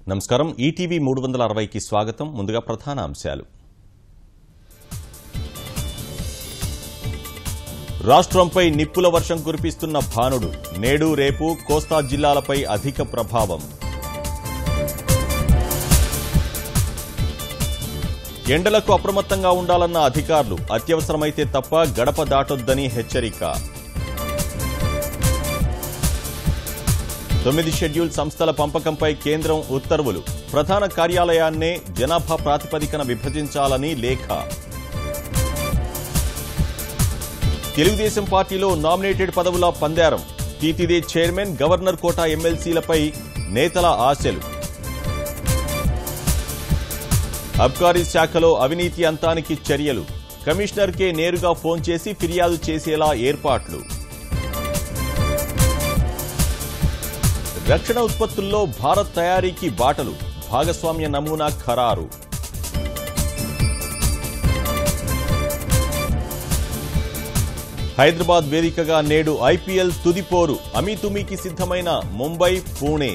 నమస్కారం ఈటీవీ 360కి స్వాగతం. ముందుగా ప్రధాన అంశాలు. రాష్ట్రంపై నిప్పుల వర్షం కురిపిస్తున్న భానుడు. నేడు రేపు కోస్తా జిల్లాలపై అధిక ప్రభావం. ఎండలకు అప్రమత్తంగా ఉండాలన్న అధికారులు. అత్యవసరమైతే తప్ప గడప దాటొద్దని హెచ్చరిక. 9 షెడ్యూల్ సంస్థల పంపకంపై కేంద్రం ఉత్తర్వులు. ప్రధాన కార్యాలయాన్నే జనాభా ప్రాతిపదికన విభజించాలని లేఖ. తెలుగుదేశం పార్టీలో నామినేటెడ్ పదవుల పందేరం. టీటీడీ చైర్మన్, గవర్నర్ కోటా ఎమ్మెల్సీలపై నేతల ఆశలు. అబ్కారీ శాఖలో అవినీతి అంతానికి చర్యలు. కమిషనర్కే నేరుగా ఫోన్ చేసి ఫిర్యాదు చేసేలా ఏర్పాట్లు. రక్షణ ఉత్పత్తుల్లో భారత్ తయారీకి బాటలు. భాగస్వామ్య నమూనా ఖరారు. హైదరాబాద్ వేదికగా నేడు ఐపీఎల్ తుదిపోరు. అమీతుమీకి సిద్ధమైన ముంబై, పూణే.